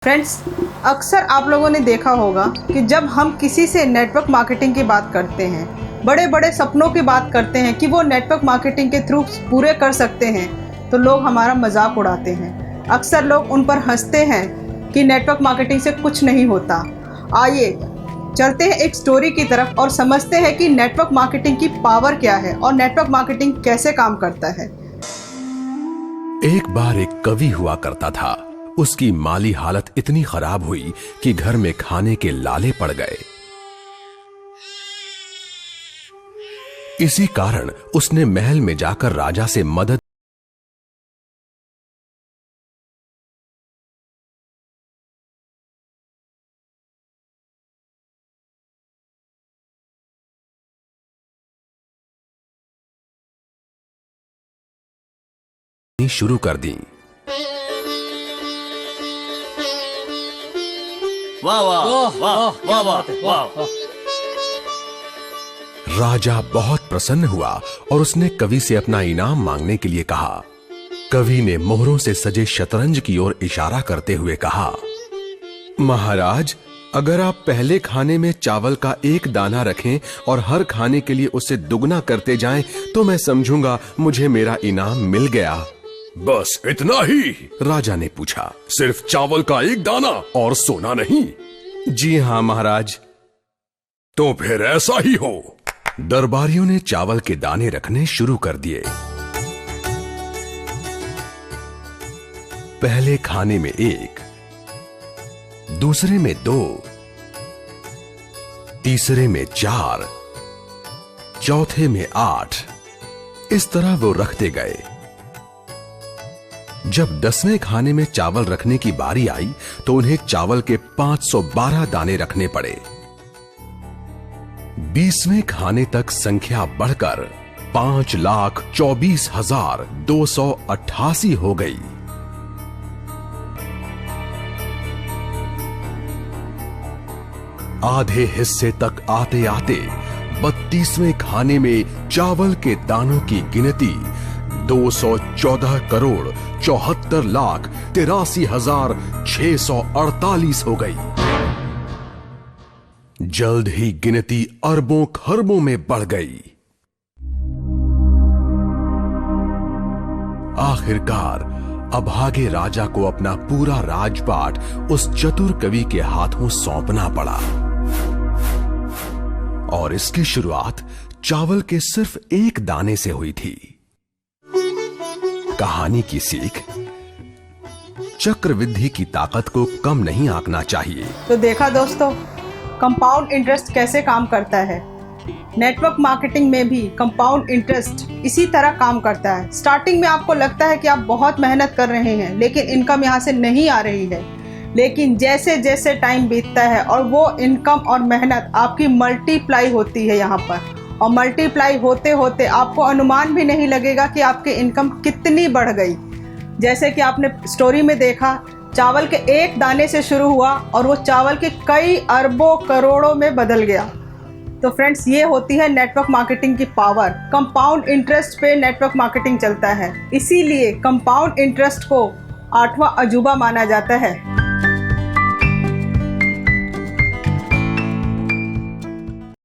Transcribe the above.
Friends, अक्सर आप लोगों ने देखा होगा कि जब हम किसी से नेटवर्क मार्केटिंग की बात करते हैं, बड़े बड़े सपनों की बात करते हैं कि वो नेटवर्क मार्केटिंग के थ्रू पूरे कर सकते हैं, तो लोग हमारा मजाक उड़ाते हैं। अक्सर लोग उन पर हंसते हैं कि नेटवर्क मार्केटिंग से कुछ नहीं होता। आइए चलते हैं एक स्टोरी की तरफ और समझते हैं कि नेटवर्क मार्केटिंग की पावर क्या है और नेटवर्क मार्केटिंग कैसे काम करता है। एक बार एक कवि हुआ करता था। उसकी माली हालत इतनी खराब हुई कि घर में खाने के लाले पड़ गए। इसी कारण उसने महल में जाकर राजा से मदद शुरू कर दी। वाह वाह वाह वाह वाह वाह। राजा बहुत प्रसन्न हुआ और उसने कवि से अपना इनाम मांगने के लिए कहा। कवि ने मोहरों से सजे शतरंज की ओर इशारा करते हुए कहा, महाराज, अगर आप पहले खाने में चावल का एक दाना रखें और हर खाने के लिए उसे दुगना करते जाएं, तो मैं समझूंगा मुझे मेरा इनाम मिल गया। बस इतना ही? राजा ने पूछा। सिर्फ चावल का एक दाना और सोना नहीं? जी हाँ महाराज। तो फिर ऐसा ही हो। दरबारियों ने चावल के दाने रखने शुरू कर दिए। पहले खाने में 1, दूसरे में 2, तीसरे में 4, चौथे में 8। इस तरह वो रखते गए। जब 10वें खाने में चावल रखने की बारी आई तो उन्हें चावल के 512 दाने रखने पड़े। 20वें खाने तक संख्या बढ़कर 5,24,288 हो गई। आधे हिस्से तक आते आते 32वें खाने में चावल के दानों की गिनती 214,74,83,648 हो गई। जल्द ही गिनती अरबों खरबों में बढ़ गई। आखिरकार अभागे राजा को अपना पूरा राजपाट उस चतुर कवि के हाथों सौंपना पड़ा। और इसकी शुरुआत चावल के सिर्फ एक दाने से हुई थी। कहानी की सीख, चक्रवृद्धि की ताकत को कम नहीं आंकना चाहिए। तो देखा दोस्तों, कंपाउंड इंटरेस्ट कैसे काम करता है। नेटवर्क मार्केटिंग में भी कंपाउंड इंटरेस्ट इसी तरह काम करता है। स्टार्टिंग में आपको लगता है कि आप बहुत मेहनत कर रहे हैं लेकिन इनकम यहाँ से नहीं आ रही है, लेकिन जैसे जैसे टाइम बीतता है और वो इनकम और मेहनत आपकी मल्टीप्लाई होती है यहाँ पर, और मल्टीप्लाई होते होते आपको अनुमान भी नहीं लगेगा कि आपकी इनकम कितनी बढ़ गई। जैसे कि आपने स्टोरी में देखा, चावल के एक दाने से शुरू हुआ और वो चावल के कई अरबों करोड़ों में बदल गया। तो फ्रेंड्स, ये होती है नेटवर्क मार्केटिंग की पावर। कंपाउंड इंटरेस्ट पे नेटवर्क मार्केटिंग चलता है, इसीलिए कंपाउंड इंटरेस्ट को 8वां अजूबा माना जाता है।